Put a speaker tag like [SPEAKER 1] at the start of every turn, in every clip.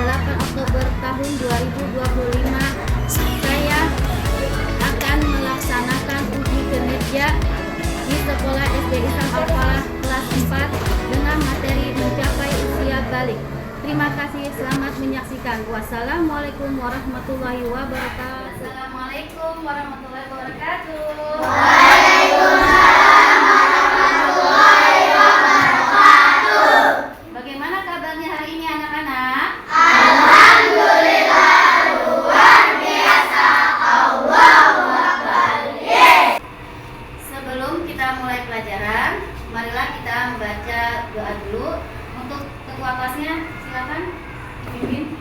[SPEAKER 1] 8 Oktober tahun 2025 saya akan melaksanakan uji kinerja di Sekolah SD Ihsan Al-Falah kelas 4 dengan materi mencapai usia balik. Terima kasih, selamat menyaksikan. Wassalamualaikum warahmatullahi wabarakatuh. Assalamualaikum warahmatullahi wabarakatuh. Waalaikumsalam warahmatullahi wabarakatuh. Bagaimana kabarnya hari ini anak-anak? Alhamdulillah, luar biasa. Allahu Akbar. Sebelum kita mulai pelajaran, marilah kita membaca doa dulu. Untuk ketua kelasnya, silakan dipimpin.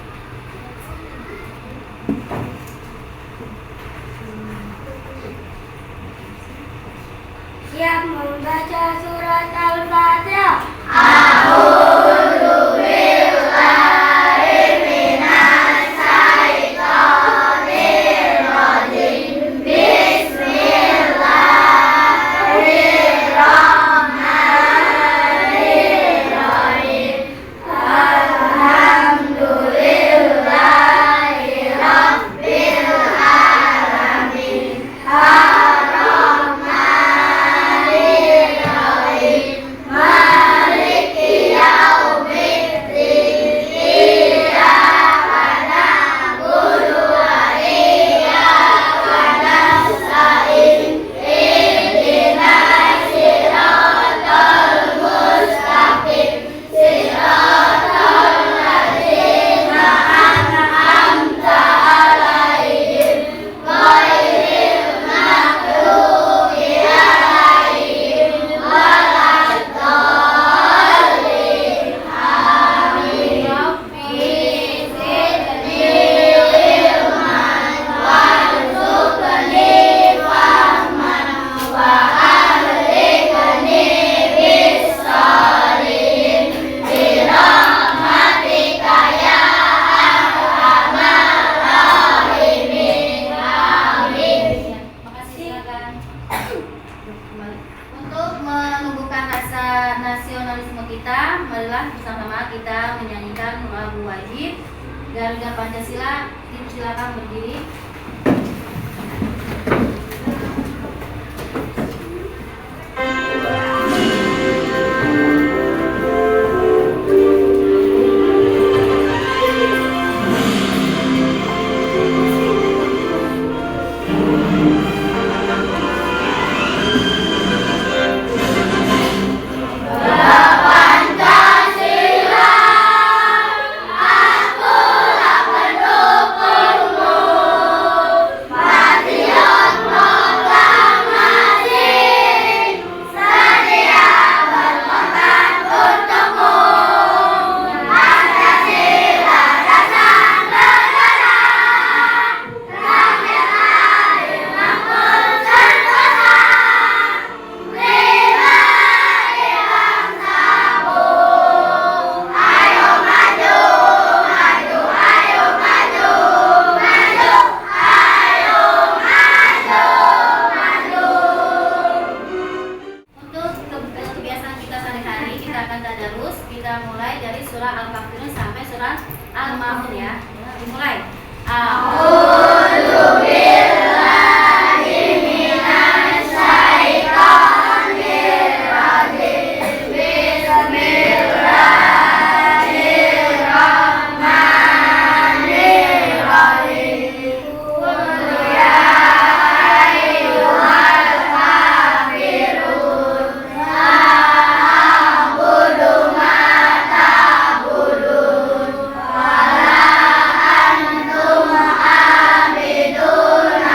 [SPEAKER 2] Siap membaca surat Al-Fatihah.
[SPEAKER 1] Untuk menumbuhkan rasa nasionalisme kita, marilah bersama-sama kita menyanyikan lagu wajib Garuda Pancasila. Silakan berdiri. Kita mulai dari surah Al-Kafirun sampai surah Al-Ma'un ya. Dimulai. A'udzu billahi minasy syaithanir rajim. Bismillahirrahmanirrahim. Qul ya ayyuhal kafirun a'budu ma ta'budun wala antum abiduna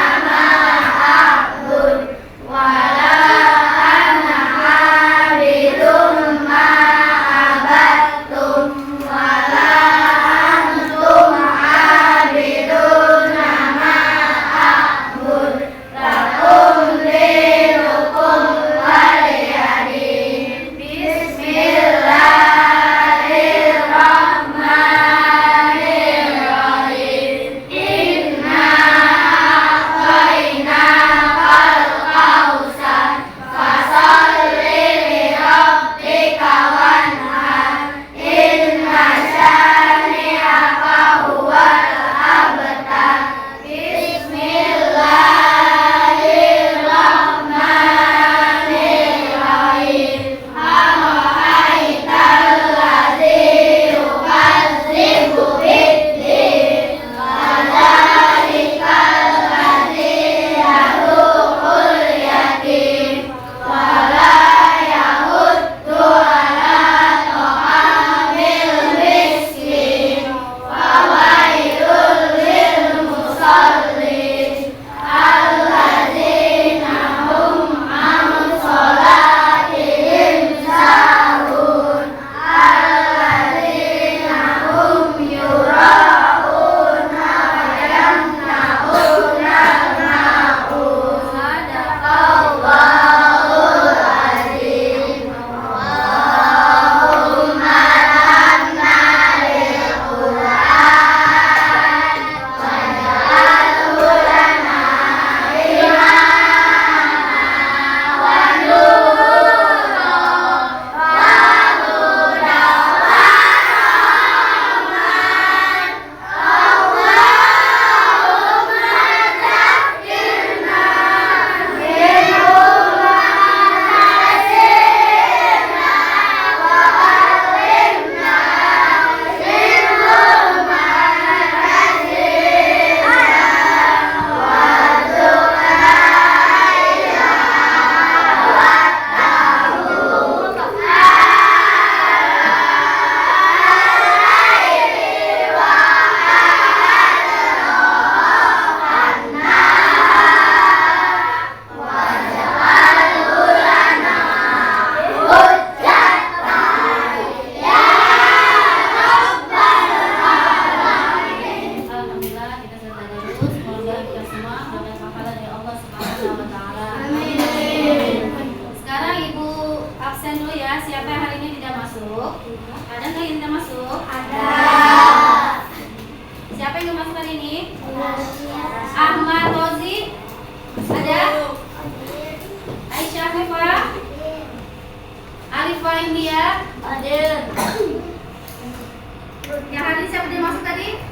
[SPEAKER 1] siapa dia masuk tadi?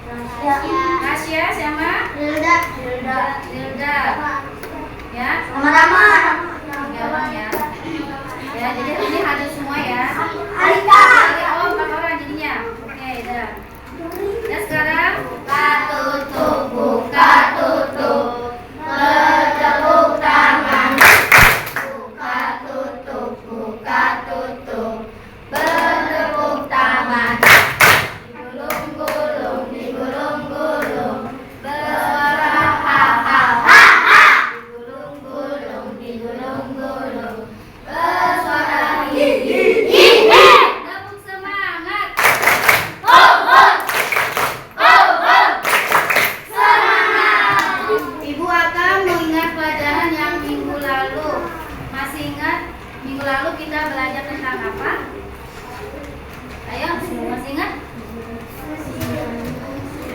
[SPEAKER 2] Rasya.
[SPEAKER 1] Rasya siapa?
[SPEAKER 2] Hilda.
[SPEAKER 1] Hilda. Ya.
[SPEAKER 2] Rama.
[SPEAKER 1] Ya. Ya, jadi ini hadir semua ya.
[SPEAKER 2] Alika.
[SPEAKER 1] Oh, 4 orang jadinya. Oke, dah. Dan sekarang buka tutup. Bertepuk tangan. Buka tutup. Bertepuk tangan. Digulung-gulung. Bersuara ha-ha-ha. Digulung-gulung. Bersuara hi-hi-hi. Tepuk semangat. Semangat. Ibu akan mengingat pelajaran yang minggu lalu. Masih ingat minggu lalu kita belajar tentang apa? Ayo, masih ingat?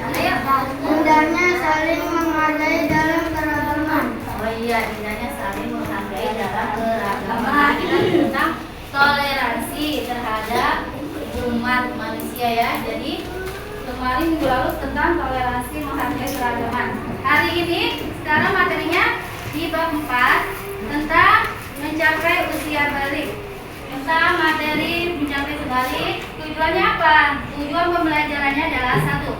[SPEAKER 1] Ayo.
[SPEAKER 2] Indahnya saling menghargai dalam keragaman.
[SPEAKER 1] Oh iya, indahnya saling menghargai dalam keragaman. Kita tentang toleransi terhadap umat manusia ya. Jadi kemarin minggu lalu tentang toleransi menghargai keragaman. Hari ini sekarang materinya di bab 4 tentang mencapai usia balik. Tentang materi mencapai usia balik, tujuannya apa? Tujuan pembelajarannya adalah 1.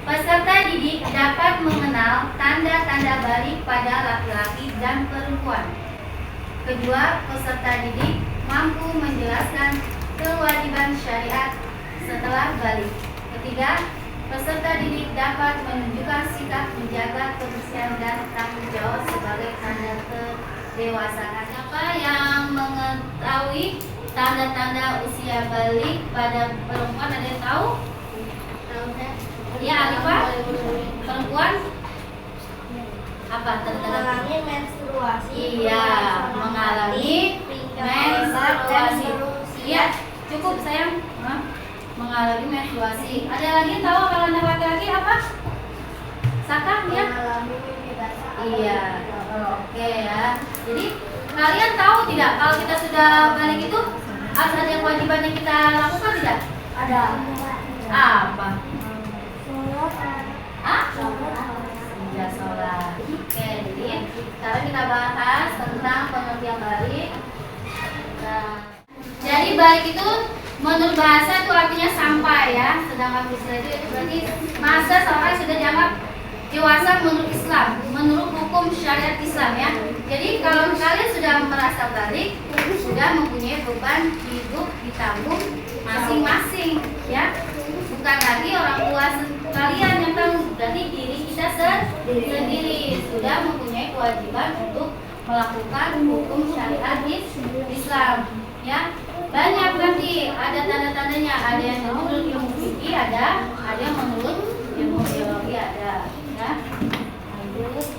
[SPEAKER 1] Peserta didik dapat mengenal tanda-tanda balik pada laki-laki dan perempuan. Kedua, peserta didik mampu menjelaskan kewajiban syariat setelah balik. Ketiga, peserta didik dapat menunjukkan sikap menjaga kebersihan dan tanggung jawab sebagai tanda kedewasaan. Siapa yang mengetahui tanda-tanda usia balik pada perempuan? Ada yang tahu? Ya, Alifah. Perempuan apa tanda-tanda?
[SPEAKER 2] Mengalami menstruasi.
[SPEAKER 1] Iya, mengalami menstruasi. Iya, cukup sayang. Mengalami menstruasi. Ada lagi yang tahu kalau anak laki-laki apa? Saka ya?
[SPEAKER 2] Mengalami mimpi basah.
[SPEAKER 1] Iya. Oke ya. Jadi kalian tahu tidak kalau kita sudah balik itu harus ada kewajiban yang kita lakukan tidak?
[SPEAKER 2] Ada.
[SPEAKER 1] Apa?
[SPEAKER 2] Sholat.
[SPEAKER 1] Ya, sholat. Oke, jadi sekarang kita bahas tentang pengertian balik. Nah, jadi balik itu menurut bahasa itu artinya sampai ya. Sedangkan istilah itu berarti masa sampai sudah dianggap dewasa menurut Islam, menurut hukum syariat Islam ya. Jadi kalau kalian sudah merasa balik, sudah mempunyai beban hidup ditanggung masing-masing ya. Bukan lagi orang tua kalian yang tanggung, berarti diri kita sendiri sudah mempunyai kewajiban untuk melakukan hukum syariat Islam ya. Banyak berarti ada tanda-tandanya, ada yang menurut ilmu fikih ada yang menurut ilmu biologi ada ya. Lanjut.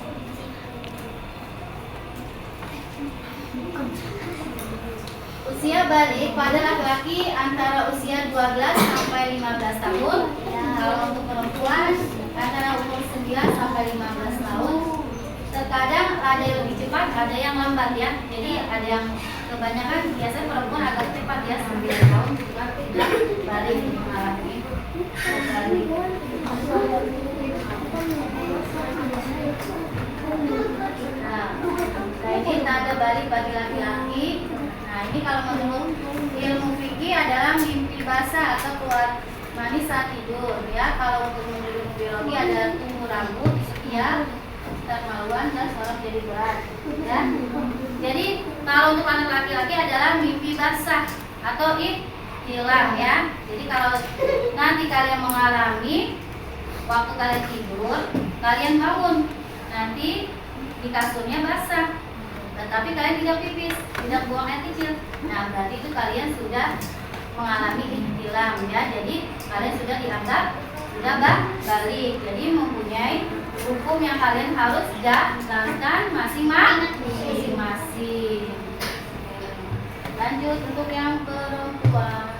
[SPEAKER 1] Usia balik pada laki-laki antara usia 12 sampai 15 tahun. Kalau untuk perempuan antara umur 9 sampai 15 tahun. Terkadang ada yang lebih cepat, ada yang lambat ya. Jadi ada yang kebanyakan biasanya perempuan agak cepat ya, 9 tahun juga sudah balik mengalami balik. Nah, ini tanda balik bagi laki-laki. Nah, ini kalau menurut ilmu fikih adalah mimpi basah atau keluar manis saat tidur ya. Kalau untuk menurut ilmu biologi ada tumbuh rambut ya, termaluan dan suara jadi berat ya. Jadi kalau untuk anak laki-laki adalah mimpi basah atau hilang ya. Jadi kalau nanti kalian mengalami waktu kalian tidur, kalian bangun nanti di kasurnya basah, tetapi kalian tidak pipis, tidak buang air kecil. Nah, berarti itu kalian sudah mengalami ihtilam ya. Jadi kalian sudah dianggap sudah balik. Jadi mempunyai hukum yang kalian harus jalankan masing-masing. Lanjut untuk yang perempuan.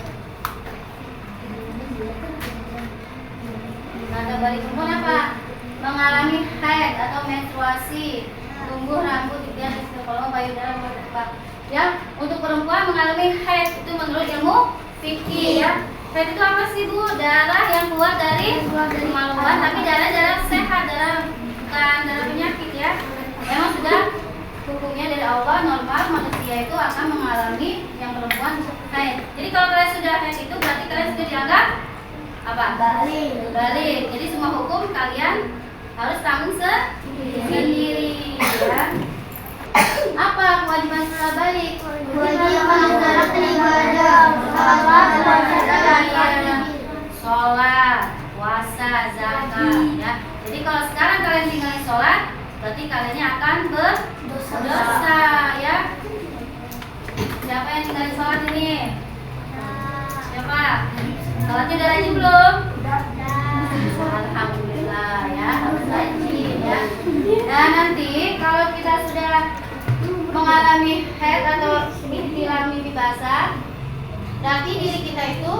[SPEAKER 1] Tanda balik perempuan apa? Mengalami haid atau menstruasi, tumbuh rambut di atas kepala, payudara berdetak. Ya, untuk perempuan mengalami haid itu menurut ilmu fikih ya. Haid itu apa sih Bu? Darah yang keluar dari kemaluan, tapi darah sehat, bukan darah penyakit ya. Memang sudah hukumnya dari Allah normal manusia itu akan mengalami yang perempuan haid. Jadi kalau kalian sudah haid itu berarti kalian sudah dianggap apa? Balik. Jadi semua hukum kalian harus tanggung sendiri ya. Apa kewajiban setelah balik?
[SPEAKER 2] Kewajiban dalam ibadah,
[SPEAKER 1] sholat, puasa, zakat ya. Jadi kalau sekarang kalian tinggalin sholat, berarti kaliannya akan berdosa ya. Siapa yang tinggalin sholat ini? Siapa? Sholatnya udah rajin belum? Alhamdulillah ya, harus rajin ya. Dan nanti kalau kita sudah mengalami haid atau ihtilam mimpi basah, berarti diri kita itu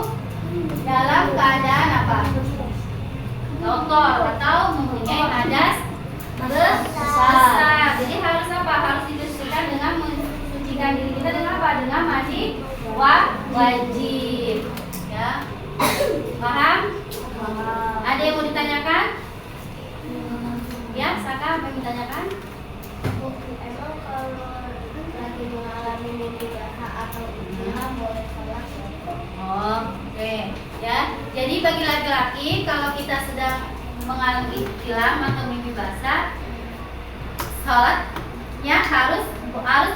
[SPEAKER 1] dalam keadaan apa? Kotor atau mempunyai hadas besar. Jadi harus apa? Harus dibersihkan dengan mensucikan diri kita dengan apa? Dengan mandi wajib. Ya, paham? Ada yang mau ditanyakan? Ya, Saka apa yang ditanyakan?
[SPEAKER 2] Emang kalau lagi mengalami mimpi basah atau ihtilam boleh sholat?
[SPEAKER 1] Oke, ya. Jadi bagi laki-laki kalau kita sedang mengalami ihtilam atau mimpi basah, sholatnya harus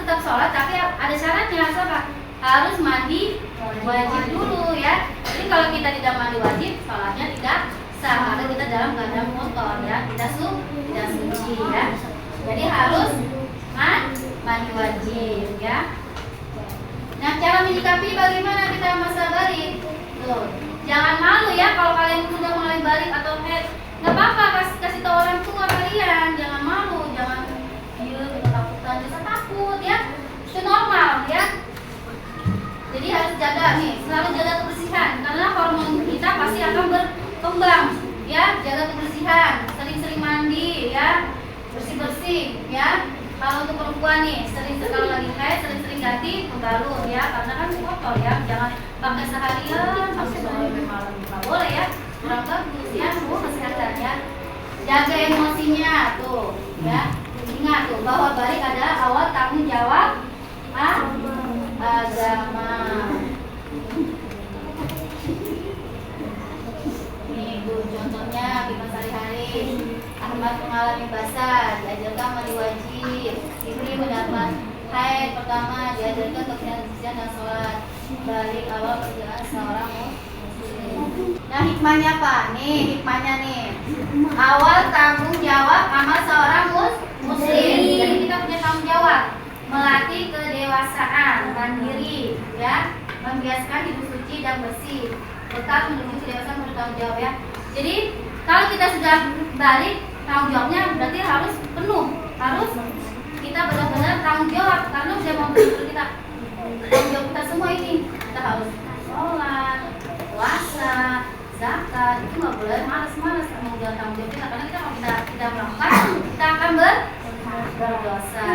[SPEAKER 1] tetap sholat, tapi ada syaratnya. Harus apa? Harus mandi wajib dulu ya. Jadi kalau kita tidak mandi wajib, sholatnya tidak sah karena kita dalam keadaan kotor ya, tidak suci ya. Jadi harus mandi wajib ya. Nah, cara menyikapi bagaimana kita masa balik? Tuh, jangan malu ya kalau kalian sudah mulai balik atau haid. Nggak apa-apa, kasih tahu orang tua kalian. Jangan malu, jangan ketakutan, jangan takut ya. Itu normal ya. Jadi harus jaga nih, selalu jaga kebersihan karena hormon kita pasti akan berkembang ya. Jaga kebersihan, sering-sering mandi ya, bersih-bersih ya. Kalau untuk perempuan nih, kalau lagi haid sering-sering ganti pembalut ya, karena kan kotor ya. Jangan pakai seharian, pakai sore malam nggak boleh ya, kurang bagus ya. Semua kesehatan ya. Jaga emosinya tuh ya. Ingat tuh bahwa balik adalah awal tanggung jawab agama. Nih Bu, contohnya kita sehari-hari. Ahmad mengalami basah, diajarkan mandi wajib. Siti mendapat haid pertama, diajarkan kebersihan dan sholat. Balik awal perjalanan seorang muslim. Nah, hikmahnya apa? Nih, hikmahnya nih. Awal tanggung jawab amal seorang muslim. Jadi kita punya tanggung jawab melatih kedewasaan, mandiri, ya, membiasakan hidup suci dan bersih, bekal menuju kedewasaan bertanggung jawab ya. Jadi kalau kita sudah balik, tanggung jawabnya berarti harus penuh, harus kita benar-benar tanggung jawab karena sudah membantu kita. Tanggung jawab kita semua ini, kita harus sholat, puasa, zakat, itu nggak boleh malas-malas tanggung jawab kita karena kita kalau kita melakukan, kita akan berdosa.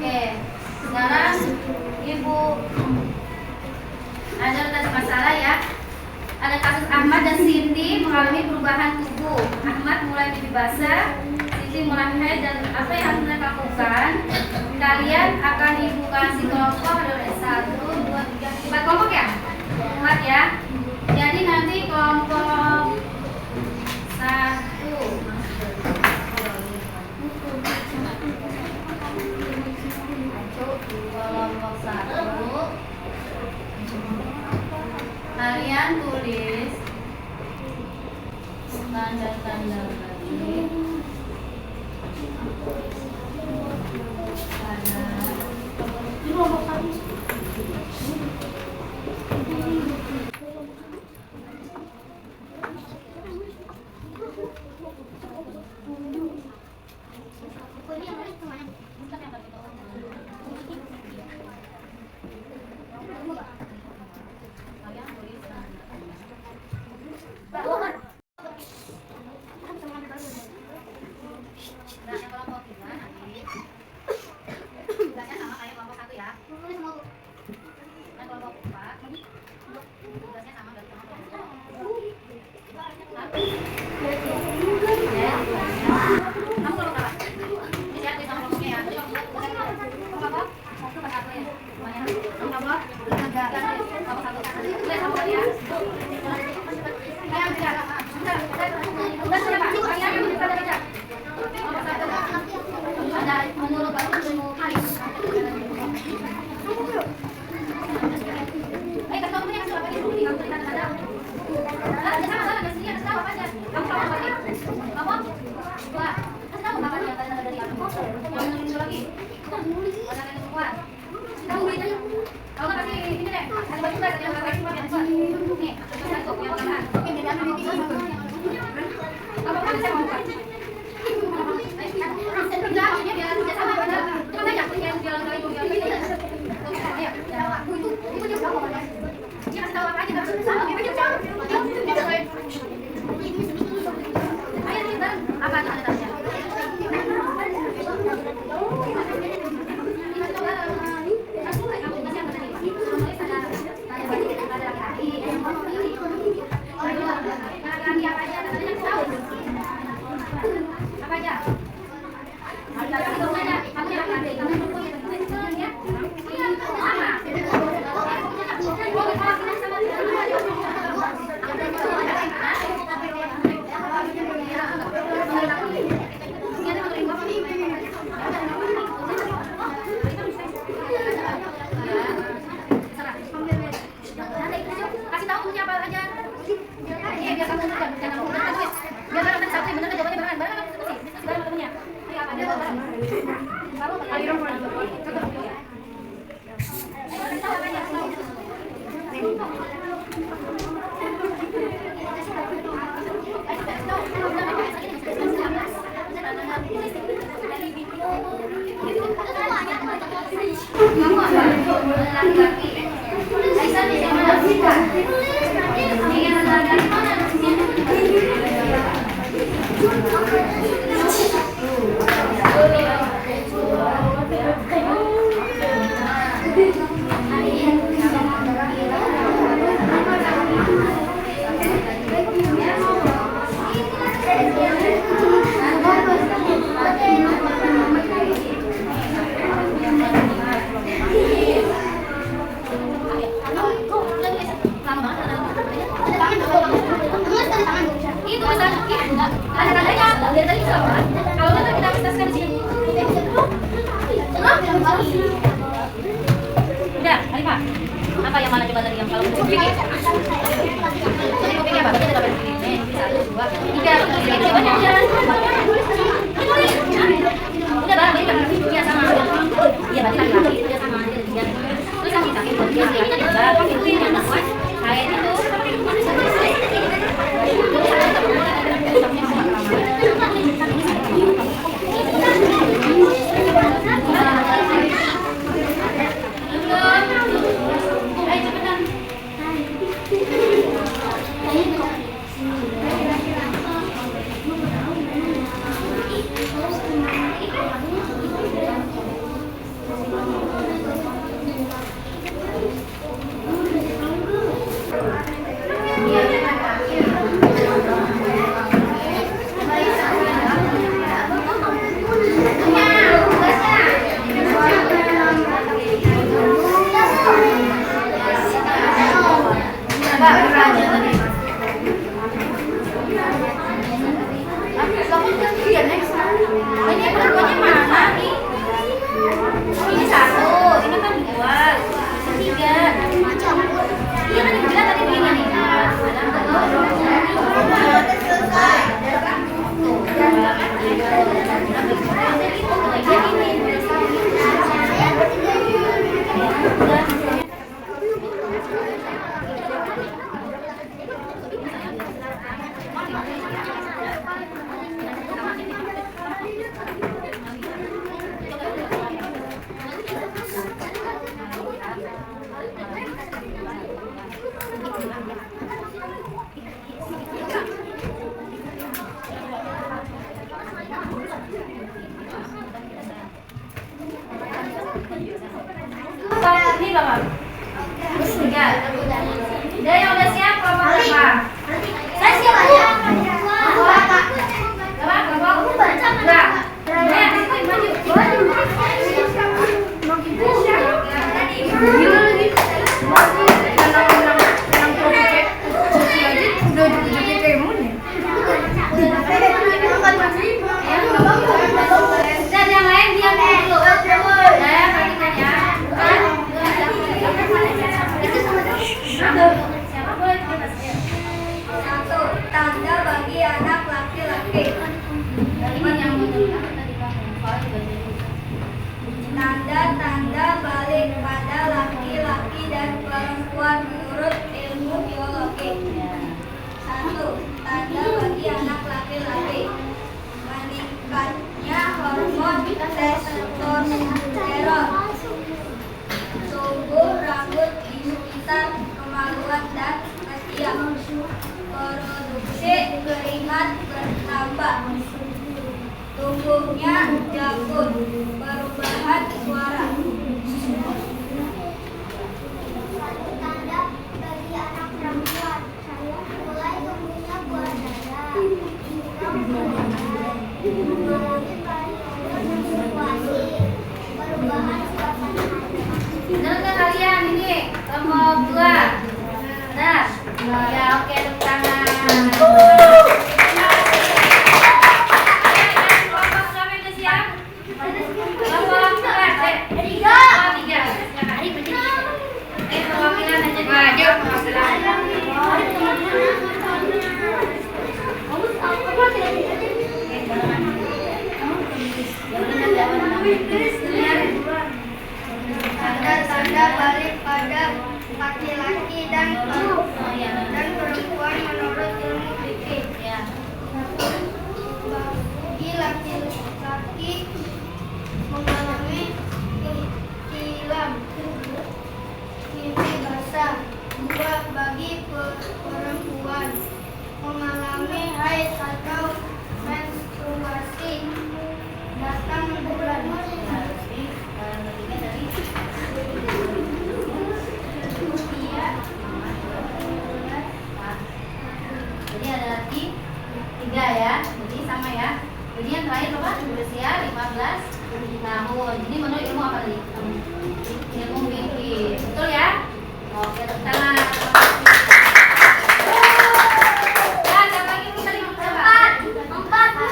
[SPEAKER 1] Oke, sekarang Ibu ada masalah ya. Ada kasus Ahmad dan Siti mengalami perubahan tubuh. Ahmad mulai mimpi basah, Siti mulai haid, dan apa yang harus mereka lakukan? Kalian akan Ibu kasih kelompok, ada 1, 2, 3, 4 kelompok ya? 4 ya. Jadi nanti kelompok 1 kalian tulis tanda-tanda balik pada kelompok 4 Ya. Kamu kelompok berapa? Siap di sama kelompoknya ya. Jadi kelompok satu pas satu ya. Semuanya. Kelompok tiga. Kelompok satu. Boleh kelompok ya. Ayo tiga. Udah sudah Pak. Kalian yang pada kerja. Kelompok satu. Ada menurut Pak ilmu hadis. Kasih tahu punya kasih apa ini? Kamu tulisan ada. Ada sama ada sini ada tahu apa aja. Kamu tahu apa ini? Kamu? Dua. Kasih tahu apa yang tadi dari aku. Yang nulis lagi. Ada yang semua. Tahu ini. Kalau nggak kasih ini deh. Ada baju baru yang pakai cuma yang dua. Nih, satu yang tambahan. Oke, beda nanti. Apa kan saya mau buka? Enggak, ini biar kerja sama benar. Cuma aja yang jalan lagi ayo. Itu dia berapa banyak? Dia kasih tahu apa aja, tapi sama kayak macam ayo kita apa aja ada tanya. Apa aja? Kasih tahu punya apa aja. Iya, biar kamu jangan tulis. Biar kan satu benar kan jawabannya benar. Benar kan diskusi. Diskusi bareng temennya. Ini apa dia bareng. Baru ayo contoh ya. Kasih tahu apa aja. Kamu apa? Laki-laki. Aisyah di mana? Ingin laki-laki mana? Itu ada tandanya. Lihat tadi sama. Kalau kita aktifkan di sini. Udah, Alifah. Apa yang mana coba tadi yang kalau mau pikir? Tadi mau pikir apa? Tadi ada berapa pikir? Nih, satu, dua, tiga. Pikir banyak jalan. Udah barang ini kan dia sama. Iya, berarti laki-laki dia sama dia tiga. Terus yang kita pikir dia juga pikir yang tak kuat. Kayak itu. Ini perempuannya mana nih? Ini satu, ini kan dua, tiga. Iya kan dibilang tadi begini nih. Ini Bapak. Tiga. Udah yang udah siap kelompok berapa?
[SPEAKER 2] Saya siap aja. tanda bagi anak laki-laki.
[SPEAKER 1] Kalimat yang menurut tadi kamu
[SPEAKER 2] Tanda-tanda balik pada laki-laki dan perempuan menurut ilmu biologi. 1. Tanda bagi anak laki-laki. Meningkatnya hormon testosteron. Tumbuh rambut di sekitar kemaluan dan ketiak. Produksi keringat bertambah. Tumbuhnya janggut. Perubahan suara. Tanda bagi anak perempuan. Mulai tumbuhnya buah dada. Mengalami menstruasi. Perubahan suasana hati.
[SPEAKER 1] benar nggak kalian ini kelompok 2? Benar? Ya, oke, tepuk tangan. Kelompok berapa yang udah siap? Kelompok 3. Perwakilan aja dulu.
[SPEAKER 2] Tanda-tanda balik pada laki-laki dan perempuan menurut ilmu fikih. Bagi laki-laki mengalami kilam, mimpi basah. 2. Bagi perempuan mengalami haid atau menstruasi, datang bulan.
[SPEAKER 1] Jadi ada lagi 3 ya, jadi sama ya. Jadi yang terakhir Bapak berusia 15 tahun. Ini menurut ilmu apa tadi? Ilmu mimpi, betul ya? Oke, tepuk tangan. Ya, siapa lagi Bu tadi? Empat, Bu.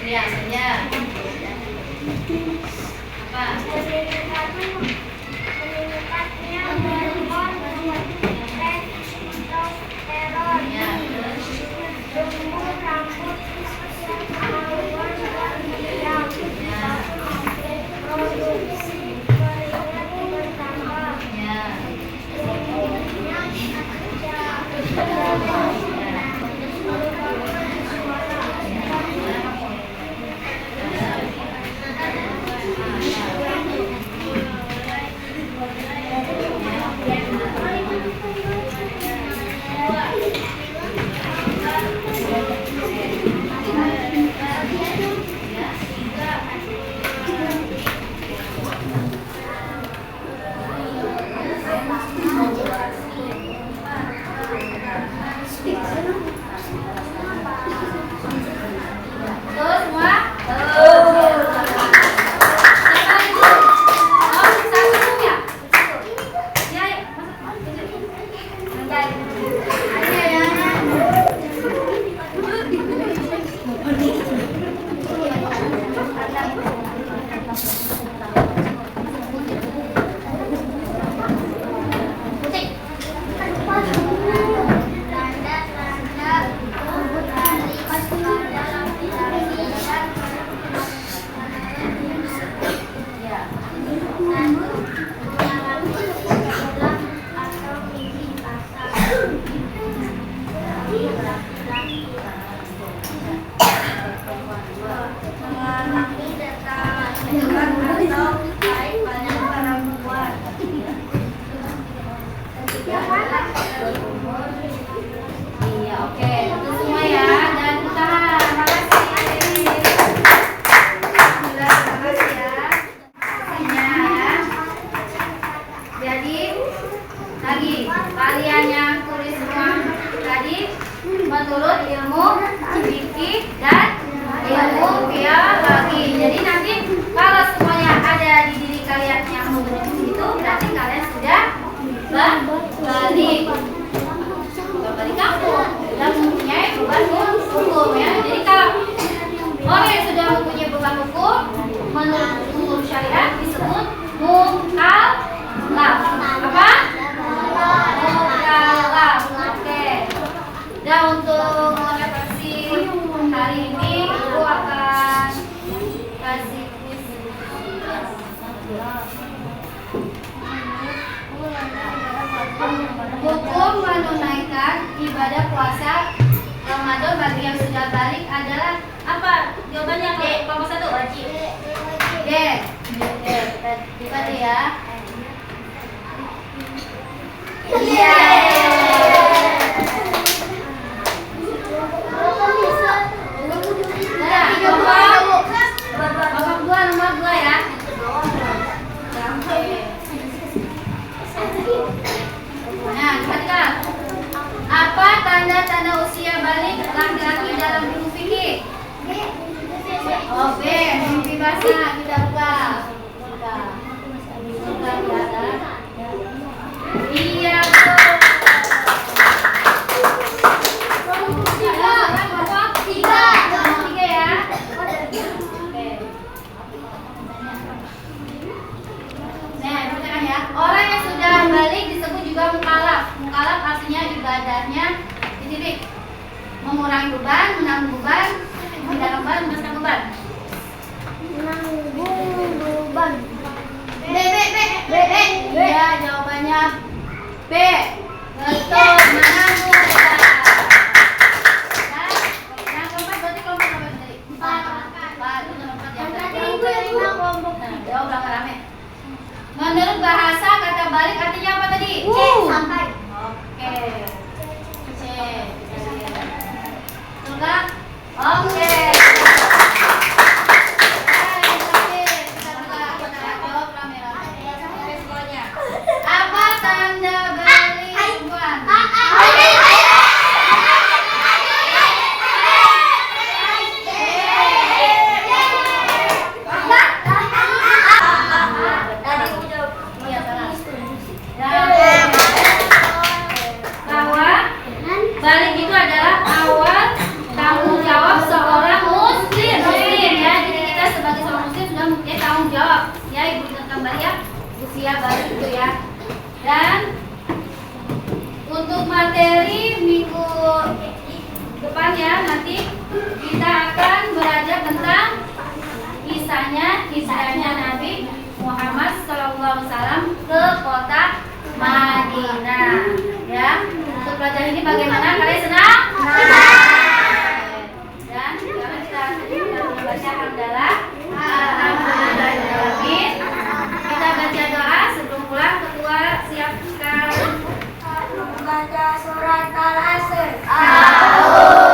[SPEAKER 1] Ya, saja. Apa? Ya, terus. Terus semua? Iya, oke. Itu semua ya. Dan tahan. Makasih. Makasih ya. Hasilnya ya. Jadi lagi kalian yang tulis semua tadi berturut-turut ilmu fikih dan ilmu biologi. Jadi nanti kalau semuanya ada di diri kalian yang membentuk itu, berarti kalian sudah berbalik kampung dan mempunyai beban hukum ya. Jadi kalau orang yang sudah mempunyai beban hukum menurut hukum syariat disebut mukallaf. Apa? Mukallaf. Oke. Dan untuk refleksi hari ini Ibu akan kasih kuis. Hukum menunaikan ibadah puasa Ramadan bagi yang sudah balik adalah apa? Jawabannya D. Kelompok 1 wajib. D. Coba deh ya. Iya. Nah, kelompok 2 nomor 2 ya. Nah, perhatikan. Apa tanda-tanda usia balik laki-laki dalam ilmu fikih? Oh, B. Mimpi basah. Kita buka. Buka di atas. Iya, betul. Tiga ya. Oke. Nah, perhatikan ya. Orang yang sudah balik disebut juga mukallaf. Mukallaf artinya ibadahnya dititik mengurangi beban, menanggung beban, menghindar beban, membebaskan beban.
[SPEAKER 2] Menanggung beban.
[SPEAKER 1] B. Ya, jawabannya B. Betul, menanggung beban. Nah, keempat berarti kelompok berapa tadi? 4. Itu nomor 4 yang
[SPEAKER 2] Kelompok
[SPEAKER 1] jauh berapa rame? Menurut bahasa kata balik artinya apa tadi?
[SPEAKER 2] C. Sampai.
[SPEAKER 1] Oke. C. Sudah? Oke. Apa tanda balik buan? Bahwa balik itu adalah awal tanggung jawab seorang muslim ya. Jadi kita sebagai seorang muslim sudah mempunyai tanggung jawab ya. Ibu ingat kembali ya usia balik itu ya. Dan untuk materi minggu depannya nanti kita akan belajar tentang kisahnya Nabi Muhammad SAW ke kota Madinah ya. Untuk pelajaran ini bagaimana? Kalian senang? Dan sekarang kita membaca hamdalah. Alhamdulillahirobbilalamin. Kita baca doa sebelum pulang. Ketua siapkan
[SPEAKER 2] Baca surat Al-Asr.
[SPEAKER 1] Allah